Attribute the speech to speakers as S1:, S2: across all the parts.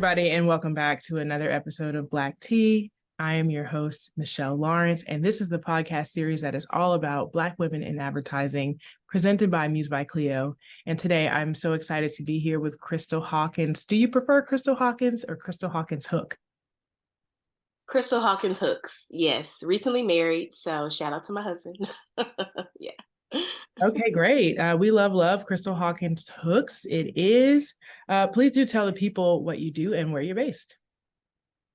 S1: everybody, and welcome back to another episode of Black Tea. I am your host, Michelle Lawrence, and this is the podcast series that is all about Black women in advertising, presented by Muse by Cleo. And today, I'm so excited to be here with Krystal Hawkins. Do you prefer Krystal Hawkins or Krystal Hawkins Hook?
S2: Krystal Hawkins Hooks. Yes, recently married, so shout out to my husband. Yeah.
S1: Okay, great. We love Krystal Hawkins Hooks. It is. Please do tell the people what you do and where you're based.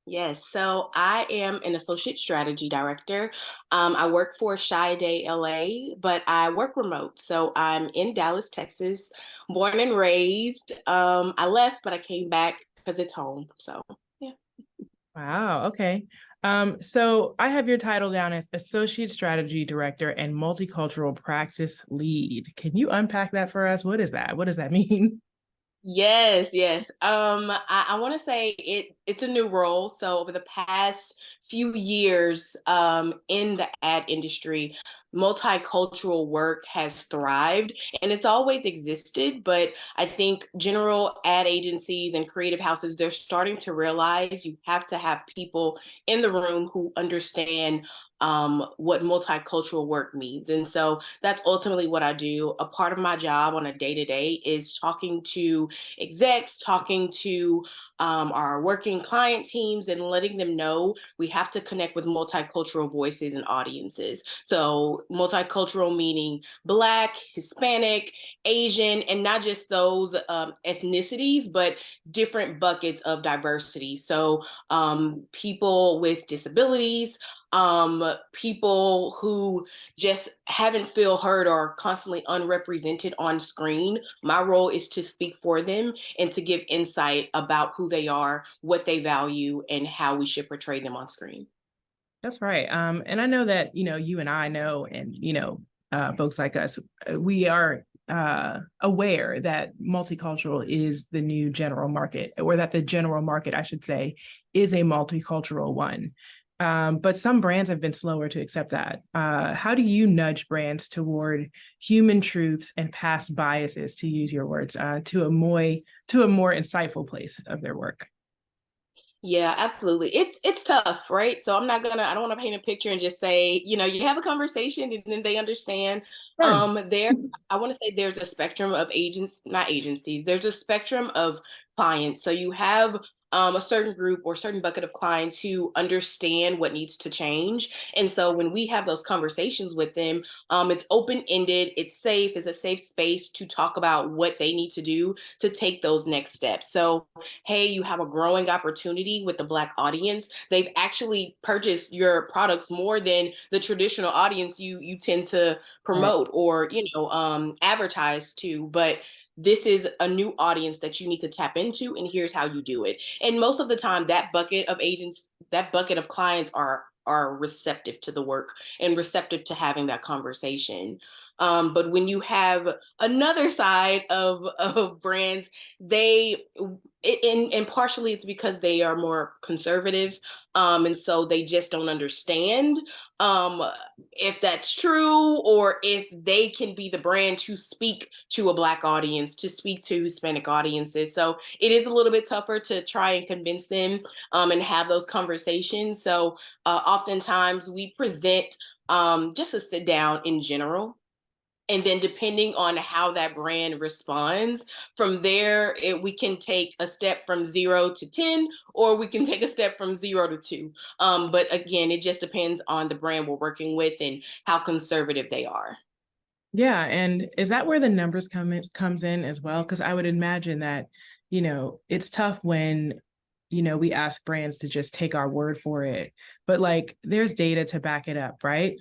S2: Yes, so I am an associate strategy director. I work for Day LA, but I work remote. So I'm in Dallas, Texas, born and raised. I left, but I came back because it's home. So yeah.
S1: Wow. Okay. So I have your title down as Associate Strategy Director and Multicultural Practice Lead. Can you unpack that for us? What is that? What does that mean?
S2: Yes. I want to say it's a new role. So over the past few years, in the ad industry, multicultural work has thrived and it's always existed. But I think general ad agencies and creative houses, they're starting to realize you have to have people in the room who understand what multicultural work means. And so that's ultimately what I do. A part of my job on a day-to-day is talking to execs, talking to our working client teams and letting them know we have to connect with multicultural voices and audiences. So multicultural meaning Black, Hispanic, Asian, and not just those ethnicities, but different buckets of diversity. So people with disabilities, people who just haven't feel heard or constantly unrepresented on screen. My role is to speak for them and to give insight about who they are, what they value, and how we should portray them on screen.
S1: That's right. And I know that, you and I know, and, folks like us, we are aware that multicultural is the new general market, or that the general market, I should say, is a multicultural one. But some brands have been slower to accept that. How do you nudge brands toward human truths and past biases, to use your words, to a more insightful place of their work?
S2: Yeah, absolutely. It's tough, right? So I don't want to paint a picture and just say, you have a conversation and then they understand.
S1: Sure.
S2: There, I want to say there's a spectrum of agents, not agencies, there's a spectrum of clients. So you have a certain group or certain bucket of clients who understand what needs to change. And so when we have those conversations with them, it's open-ended, it's safe, it's a safe space to talk about what they need to do to take those next steps. So hey, you have a growing opportunity with the Black audience. They've actually purchased your products more than the traditional audience you tend to
S1: Right.
S2: promote or advertise to. But this is a new audience that you need to tap into, and here's how you do it. And most of the time, that bucket of agents, that bucket of clients are receptive to the work and receptive to having that conversation. But when you have another side of brands, and partially it's because they are more conservative, and so they just don't understand um, if that's true or if they can be the brand to speak to a Black audience, to speak to Hispanic audiences. So it is a little bit tougher to try and convince them and have those conversations. So oftentimes we present just a sit down in general, and then depending on how that brand responds, from there, we can take a step from 0 to 10, or we can take a step from 0 to 2. But again, it just depends on the brand we're working with and how conservative they are.
S1: Yeah, and is that where the numbers comes in as well? Because I would imagine that, it's tough when, we ask brands to just take our word for it, but like there's data to back it up, right?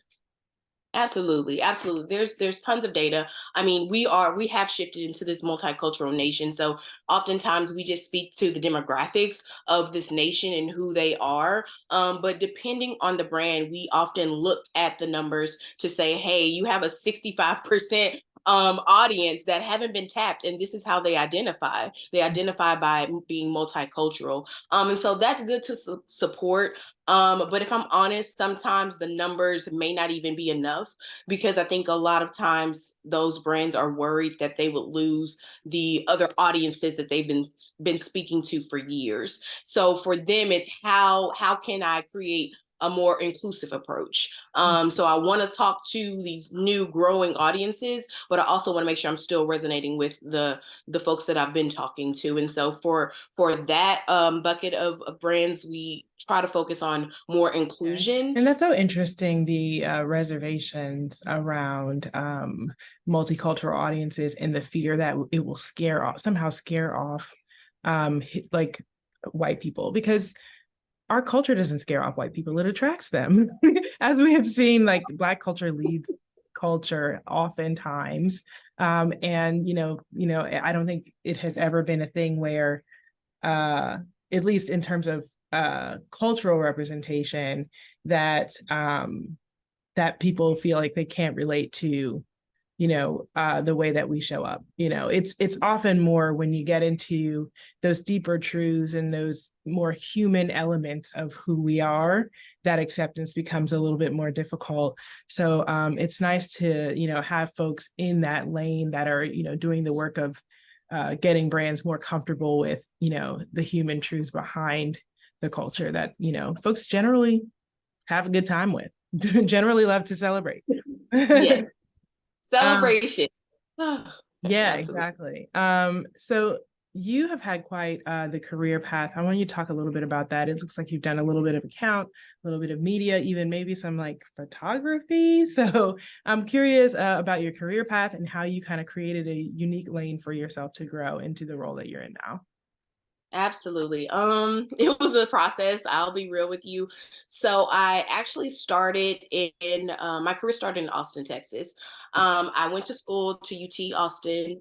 S2: Absolutely. There's tons of data. I mean, we have shifted into this multicultural nation. So oftentimes we just speak to the demographics of this nation and who they are. But depending on the brand, we often look at the numbers to say, hey, you have a 65% audience that haven't been tapped, and this is how they identify. They identify by being multicultural, and so that's good to support. But if I'm honest, sometimes the numbers may not even be enough, because I think a lot of times those brands are worried that they would lose the other audiences that they've been speaking to for years. So for them, it's how can I create a more inclusive approach. So I want to talk to these new growing audiences, but I also want to make sure I'm still resonating with the folks that I've been talking to. And so for that bucket of brands, we try to focus on more inclusion.
S1: And that's so interesting, the reservations around multicultural audiences and the fear that it will somehow scare off like white people, because our culture doesn't scare off white people, it attracts them. As we have seen, like Black culture leads culture oftentimes. And I don't think it has ever been a thing where at least in terms of cultural representation, that that people feel like they can't relate to the way that we show up. It's often more when you get into those deeper truths and those more human elements of who we are, that acceptance becomes a little bit more difficult. So it's nice to have folks in that lane that are doing the work of getting brands more comfortable with the human truths behind the culture that folks generally have a good time with, generally love to celebrate.
S2: Yeah. Celebration.
S1: Yeah,
S2: Absolutely.
S1: exactly. So you have had quite the career path. I want you to talk a little bit about that. It looks like you've done a little bit of account, a little bit of media, even maybe some like photography. So I'm curious about your career path and how you kind of created a unique lane for yourself to grow into the role that you're in now.
S2: Absolutely. It was a process. I'll be real with you. So I actually started my career started in Austin, Texas. I went to school to UT Austin.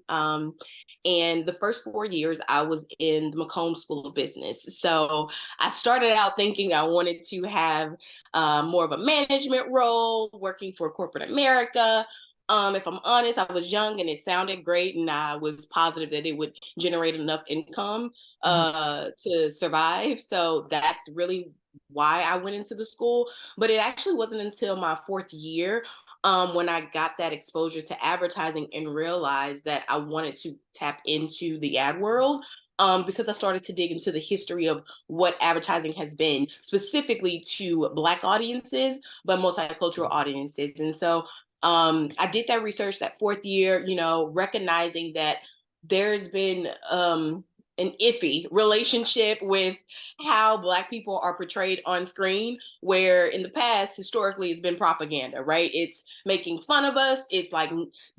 S2: And the first 4 years I was in the Macomb School of Business. So I started out thinking I wanted to have more of a management role, working for corporate America. If I'm honest, I was young and it sounded great, and I was positive that it would generate enough income to survive. So that's really why I went into the school. But it actually wasn't until my 4th year when I got that exposure to advertising and realized that I wanted to tap into the ad world. Because I started to dig into the history of what advertising has been, specifically to Black audiences, but multicultural audiences. And so I did that research that 4th year, recognizing that there's been an iffy relationship with how Black people are portrayed on screen, where in the past, historically, it's been propaganda, right? It's making fun of us. It's like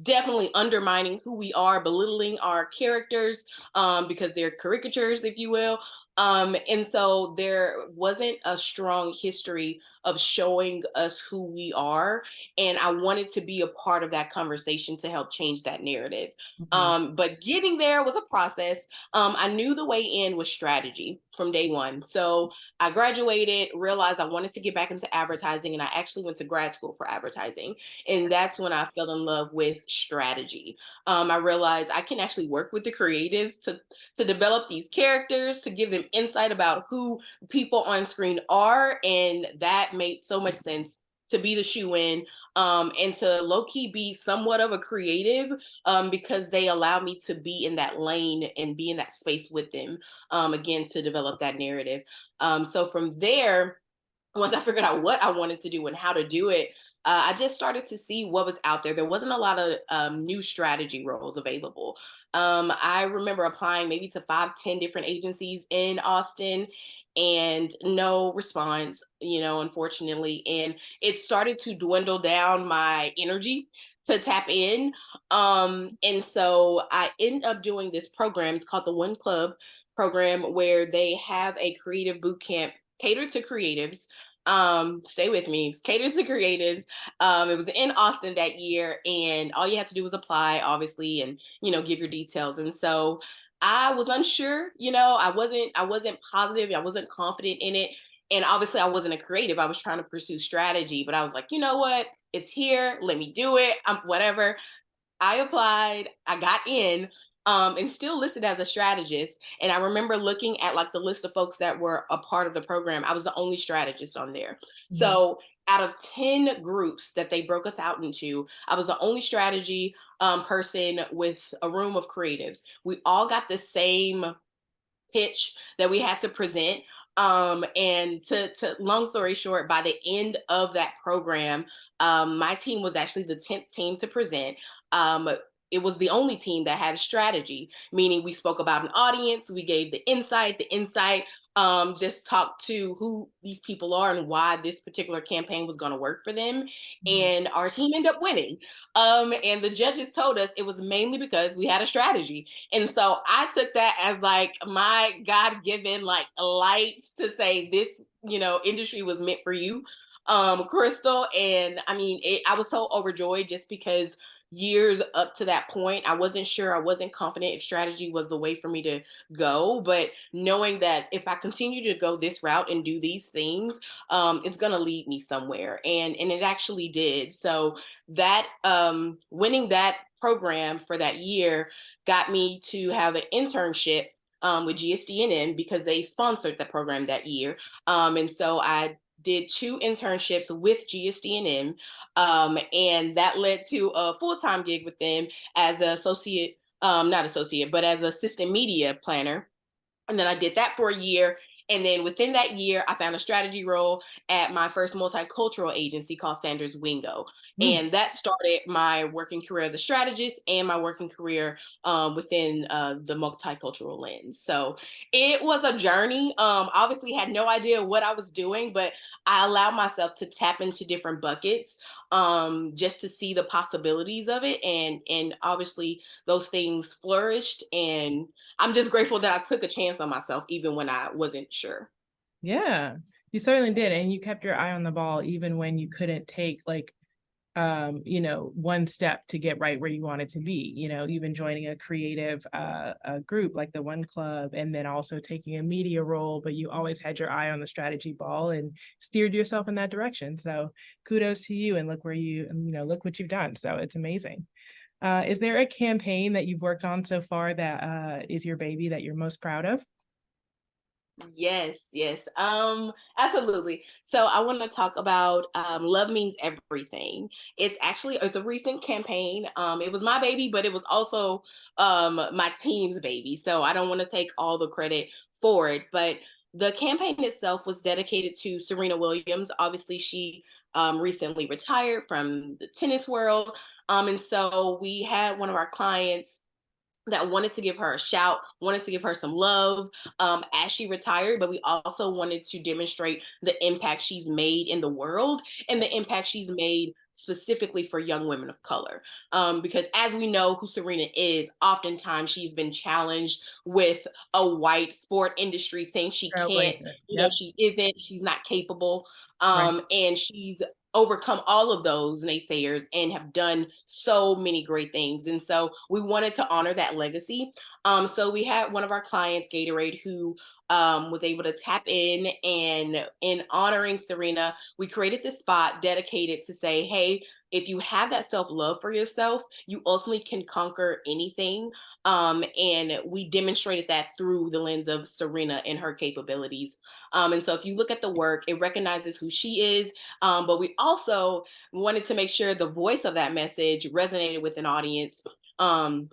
S2: definitely undermining who we are, belittling our characters because they're caricatures, if you will. And so there wasn't a strong history of showing us who we are. And I wanted to be a part of that conversation to help change that narrative.
S1: Mhm.
S2: But getting there was a process. I knew the way in was strategy from day one. So I graduated, realized I wanted to get back into advertising, and I actually went to grad school for advertising. And that's when I fell in love with strategy. I realized I can actually work with the creatives to develop these characters, to give them insight about who people on screen are. And that made so much sense to be the shoe in, and to low key be somewhat of a creative, because they allow me to be in that lane and be in that space with them, again, to develop that narrative. So from there, once I figured out what I wanted to do and how to do it, I just started to see what was out there. There wasn't a lot of new strategy roles available. I remember applying maybe to 5, 10 different agencies in Austin, and no response, unfortunately. And it started to dwindle down my energy to tap in. And so I ended up doing this program. It's called the One Club program, where they have a creative boot camp catered to creatives. Stay with me. It's catered to creatives. It was in Austin that year, and all you had to do was apply, obviously, and give your details. And so I was unsure. I wasn't positive. I wasn't confident in it. And obviously, I wasn't a creative. I was trying to pursue strategy, but I was like, you know what? It's here. Let me do it. Whatever. I applied, I got in, and still listed as a strategist. And I remember looking at like the list of folks that were a part of the program. I was the only strategist on there.
S1: Mhm.
S2: So out of 10 groups that they broke us out into, I was the only strategy person with a room of creatives. We all got the same pitch that we had to present. And to long story short, by the end of that program, my team was actually the 10th team to present. Um, it was the only team that had a strategy, meaning we spoke about an audience, we gave the insight, just talked to who these people are and why this particular campaign was going to work for them.
S1: Mhm.
S2: And our team ended up winning. And the judges told us it was mainly because we had a strategy. And so I took that as like my God given like lights to say this, industry was meant for you, Krystal. And I mean, I was so overjoyed just because years up to that point, I wasn't sure, I wasn't confident if strategy was the way for me to go. But knowing that if I continue to go this route and do these things, it's going to lead me somewhere. And it actually did. So that winning that program for that year got me to have an internship with GSDNM because they sponsored the program that year. And so I did 2 internships with GSDNM, and that led to a full-time gig with them as an associate, not associate, but as assistant media planner. And then I did that for a year. And then within that year, I found a strategy role at my first multicultural agency called Sanders Wingo.
S1: Mm.
S2: And that started my working career as a strategist and my working career within the multicultural lens. So it was a journey. Obviously, had no idea what I was doing, but I allowed myself to tap into different buckets just to see the possibilities of it. And obviously, those things flourished, and I'm just grateful that I took a chance on myself even when I wasn't sure.
S1: Yeah, you certainly did. And you kept your eye on the ball even when you couldn't take like one step to get right where you wanted to be, even joining a creative a group like the One Club, and then also taking a media role, but you always had your eye on the strategy ball and steered yourself in that direction. So kudos to you, and look where look what you've done. So it's amazing. Is there a campaign that you've worked on so far that is your baby that you're most proud of?
S2: Yes, yes. Absolutely. So I want to talk about Love Means Everything. It's a recent campaign. It was my baby, but it was also my team's baby. So I don't want to take all the credit for it. But the campaign itself was dedicated to Serena Williams. Obviously, she recently retired from the tennis world. And so we had one of our clients that wanted to give her a shout, wanted to give her some love as she retired, but we also wanted to demonstrate the impact she's made in the world and the impact she's made specifically for young women of color. Because as we know who Serena is, oftentimes she's been challenged with a white sport industry saying she can't,
S1: Trailblazer. Yep.
S2: she isn't, she's not capable.
S1: Right.
S2: And she's overcome all of those naysayers and have done so many great things. And so we wanted to honor that legacy. So we had one of our clients, Gatorade, who was able to tap and in honoring Serena, we created this spot dedicated to say, hey, if you have that self love for yourself, you ultimately can conquer anything. And we demonstrated that through the lens of Serena and her capabilities. And so if you look at the work, it recognizes who she is, but we also wanted to make sure the voice of that message resonated with an audience,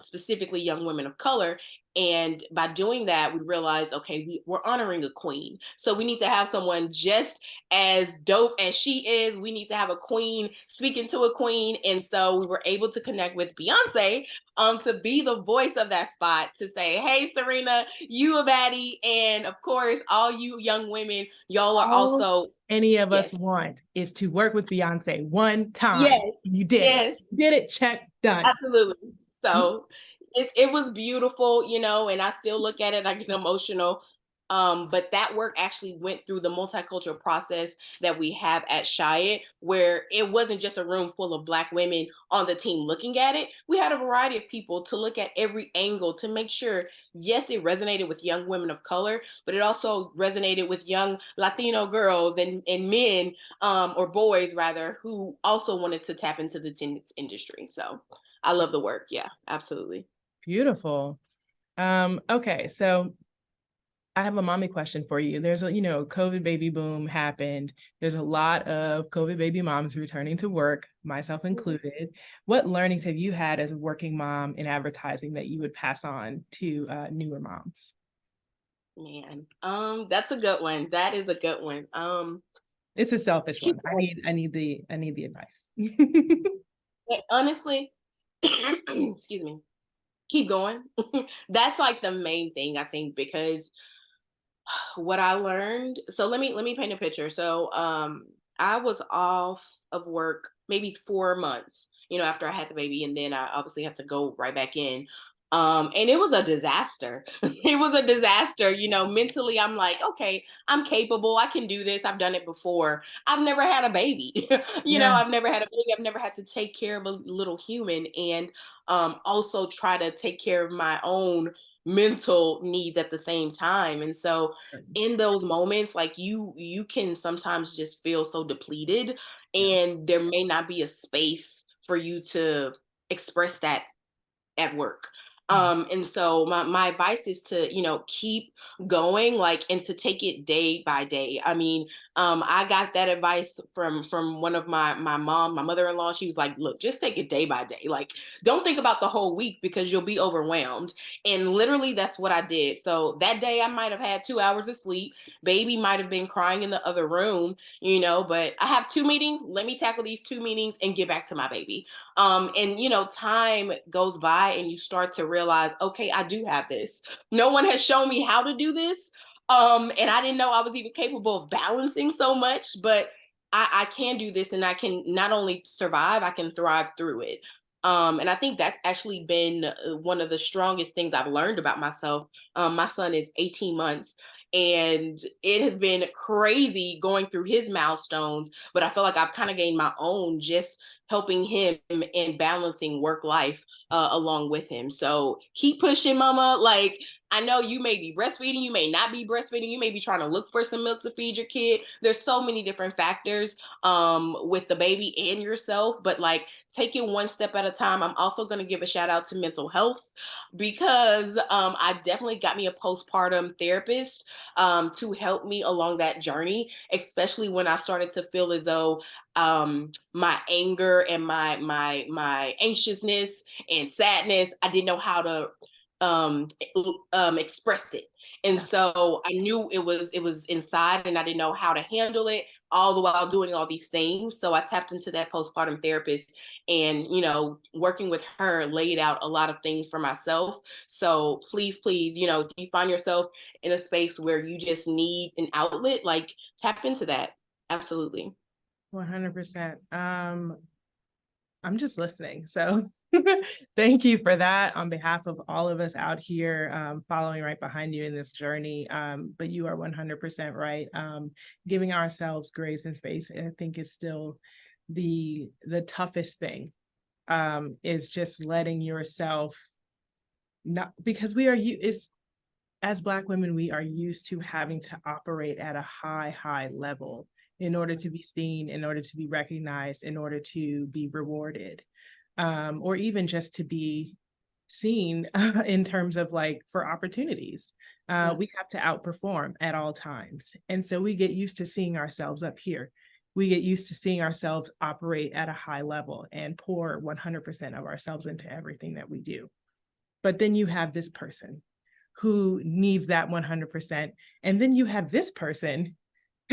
S2: specifically young women of color. And by doing that, we realized, okay, we're honoring a queen. So we need to have someone just as dope as she is. We need to have a queen speaking to a queen. And so we were able to connect with Beyonce to be the voice of that spot to say, hey, Serena, you a baddie. And of course, all you young women, y'all are
S1: All
S2: also,
S1: any of us
S2: yes,
S1: want is to work with Beyonce one time.
S2: yes,
S1: You did it.
S2: yes.
S1: You did it. Check. Done.
S2: Absolutely. So it was beautiful, and I still look at it, I get emotional. But that work actually went through the multicultural process that we have at Chiat, where it wasn't just a room full of Black women on the team looking at it. We had a variety of people to look at every angle to make sure, yes, it resonated with young women of color, but it also resonated with young Latino girls and men, or boys rather, who also wanted to tap into the tennis industry. So I love the work. Yeah, absolutely.
S1: Beautiful. Okay, so I have a mommy question for you. There's a, COVID baby boom happened. There's a lot of COVID baby moms returning to work, myself included. What learnings have you had as a working mom in advertising that you would pass on to newer moms?
S2: Man, that's a good one. That is a good one.
S1: It's a selfish
S2: Keep
S1: one.
S2: going.
S1: I need the advice.
S2: Honestly, excuse me. Keep going. That's like the main thing I think, because what I learned. So let me paint a picture. So I was off of work maybe 4 months, after I had the baby, and then I obviously had to go right back in. And it was a disaster. It was a disaster. Mentally I'm like, okay, I'm capable. I can do this. I've done it before. I've never had a baby.
S1: Yeah.
S2: I've never had a baby. I've never had to take care of a little human, and also try to take care of my own mental needs at the same time. And so in those moments, like, you can sometimes just feel so depleted,
S1: Yeah.
S2: and there may not be a space for you to express that at work.
S1: Mhm.
S2: And so my advice is to, keep going, like, and to take it day by day. I mean, I got that advice from one of my mother-in-law. She was like, look, just take it day by day. Like, don't think about the whole week because you'll be overwhelmed. And literally that's what I did. So that day I might have had 2 hours of sleep. Baby might have been crying in the other room, but I have 2 meetings. Let me tackle these 2 meetings and get back to my baby. And time goes by and you start to realize, okay, I do have this. No one has shown me how to do this. And I didn't know I was even capable of balancing so much, but I can do this, and I can not only survive, I can thrive through it. And I think that's actually been one of the strongest things I've learned about myself. My son is 18 months, and it has been crazy going through his milestones, but I feel like I've kind of gained my own, just helping him and balancing work life along with him. So keep pushing, mama. Like, I know you may be breastfeeding, you may not be breastfeeding, you may be trying to look for some milk to feed your kid. There's so many different factors with the baby and yourself, but like, take it one step at a time. I'm also going to give a shout out to mental health, because I definitely got me a postpartum therapist to help me along that journey, especially when I started to feel as though my anger and my anxiousness and sadness, I didn't know how to express it. And
S1: Yeah.
S2: so I knew it was inside, and I didn't know how to handle it, all the while doing all these things. So I tapped into that postpartum therapist, and working with her laid out a lot of things for myself. So please, if you find yourself in a space where you just need an outlet, like, tap into that. Absolutely.
S1: 100%. I'm just listening. So thank you for that on behalf of all of us out here following right behind you in this journey. But you are 100% right. Giving ourselves grace and space, I think, is still the toughest thing, is just letting yourself not, because is as Black women, we are used to having to operate at a high level in order to be seen, in order to be recognized, in order to be rewarded, or even just to be seen in terms of, like, for opportunities.
S2: Yeah.
S1: We have to outperform at all times. And so we get used to seeing ourselves up here. We get used to seeing ourselves operate at a high level and pour 100% of ourselves into everything that we do. But then you have this person who needs that 100%. And then you have this person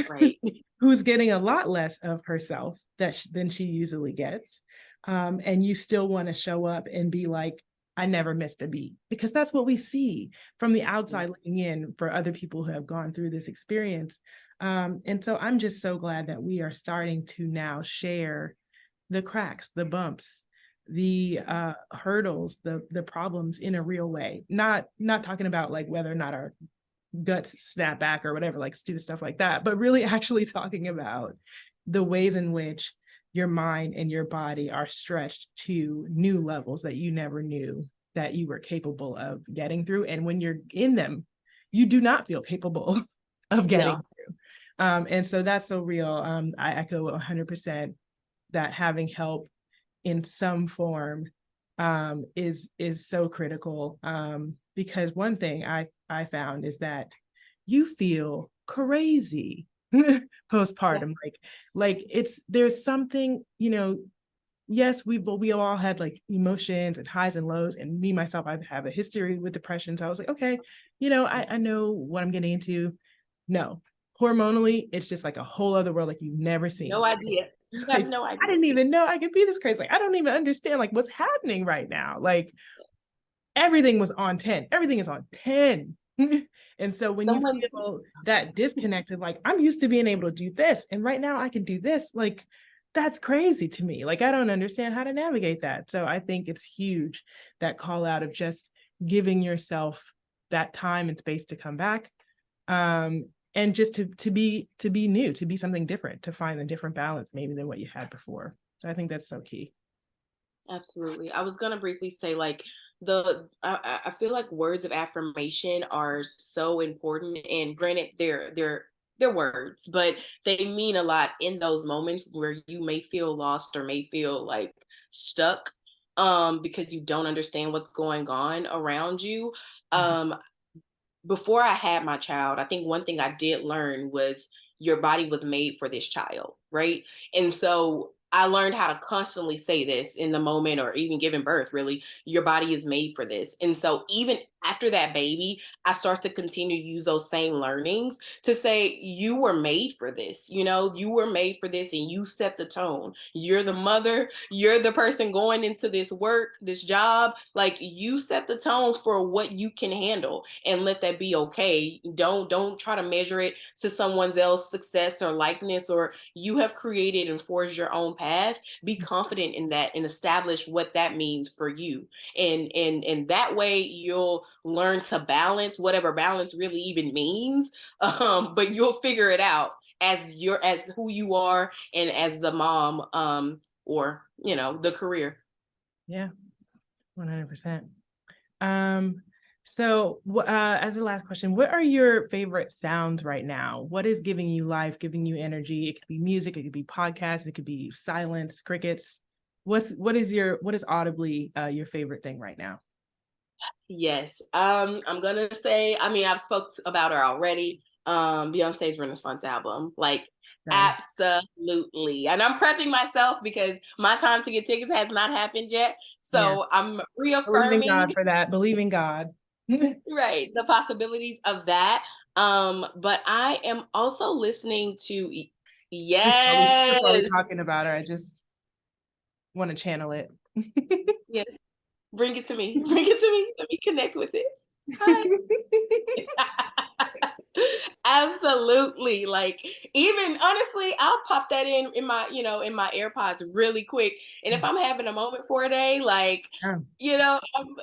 S2: Right.
S1: who's getting a lot less of herself than she usually gets. And you still want to show up and be like, I never missed a beat, because that's what we see from the outside looking in for other people who have gone through this experience. And so I'm just so glad that we are starting to now share the cracks, the bumps, the hurdles, the problems in a real way. Not talking about like whether or not our guts snap back or whatever, like stupid stuff like that, but really actually talking about the ways in which your mind and your body are stretched to new levels that you never knew that you were capable of getting through. And when you're in them, you do not feel capable of getting
S2: Yeah.
S1: through. And so that's so real. I echo 100% that having help in some form is so critical. Because one thing I found is that you feel crazy postpartum. Like there's something, yes, we all had like emotions and highs and lows. And me, myself, I have a history with depression. So I was like, okay, I know what I'm getting into. No, hormonally, it's just like a whole other world like you've never seen.
S2: No idea. You have
S1: Like,
S2: no idea.
S1: I didn't even know I could be this crazy. Like, I don't even understand like what's happening right now. Like everything was on 10. Everything is on 10. And so when you feel that disconnected, like I'm used to being able to do this, and right now I can do this, like that's crazy to me. Like I don't understand how to navigate that. So I think it's huge, that call out of just giving yourself that time and space to come back. And just to be new, to be something different, to find a different balance maybe than what you had before. So I think that's so key.
S2: Absolutely. I was gonna briefly say like I feel like words of affirmation are so important. And granted, they're words, but they mean a lot in those moments where you may feel lost or may feel like stuck because you don't understand what's going on around you. Um Before I had my child, I think one thing I did learn was your body was made for this child, right? And so I learned how to constantly say this in the moment or even giving birth, really, your body is made for this. And so even after that baby, I start to continue to use those same learnings to say, you were made for this, you were made for this and you set the tone. You're the mother, you're the person going into this work, this job, like you set the tone for what you can handle and let that be okay. Don't try to measure it to someone else's success or likeness, or you have created and forged your own path. Be confident in that and establish what that means for you. And that way you'll learn to balance whatever balance really even means. But you'll figure it out as who you are and as the mom, or the career.
S1: Yeah, 100%. So as the last question, what are your favorite sounds right now? What is giving you life, giving you energy? It could be music, it could be podcasts, it could be silence, crickets. What is audibly your favorite thing right now?
S2: Yes. I'm gonna say, I mean, I've spoke about her already. Beyonce's Renaissance album. Like
S1: Okay.
S2: absolutely. And I'm prepping myself because my time to get tickets has not happened yet.
S1: Yeah.
S2: So I'm
S1: Believe in God
S2: reaffirming,
S1: for that. Believe in God.
S2: right, the possibilities of that. But I am also listening to
S1: Just while we
S2: yes,
S1: talking about her, I just want to channel it.
S2: yes, bring it to me. Bring it to me. Let me connect with it. Hi. Absolutely. Like even honestly, I'll pop that in my, in my AirPods really quick. And if I'm having a moment for a day, like,
S1: Yeah.
S2: I'm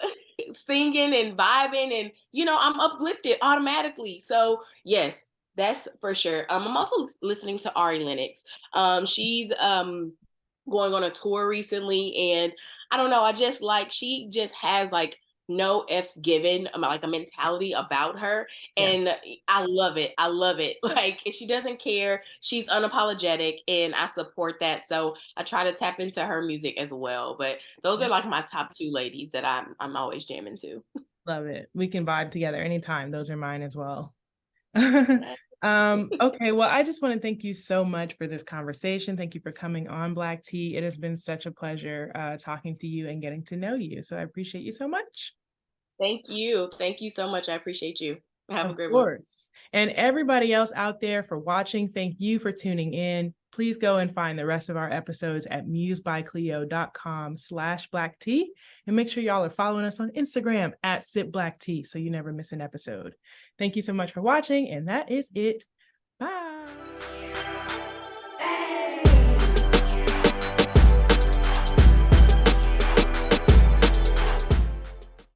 S2: singing and vibing and I'm uplifted automatically. So yes, that's for sure. I'm also listening to Ari Lennox. She's going on a tour recently, and I don't know, I just like she just has like no f's given, like a mentality about her.
S1: Yeah.
S2: And I love it. I love it. Like she doesn't care, she's unapologetic, and I support that. So I try to tap into her music as well. But those are like my top two ladies that I'm always jamming to.
S1: Love it. We can vibe together anytime. Those are mine as well.
S2: Yeah.
S1: Okay, well, I just want to thank you so much for this conversation. Thank you for coming on Black Tea. It has been such a pleasure talking to you and getting to know you. So I appreciate you so much.
S2: Thank you. Thank you so much. I appreciate you. Have a
S1: Of
S2: great one.
S1: course. And everybody else out there for watching, thank you for tuning in. Please go and find the rest of our episodes at musebycleo.com/black tea. And make sure y'all are following us on Instagram at sipblacktea so you never miss an episode. Thank you so much for watching. And that is it.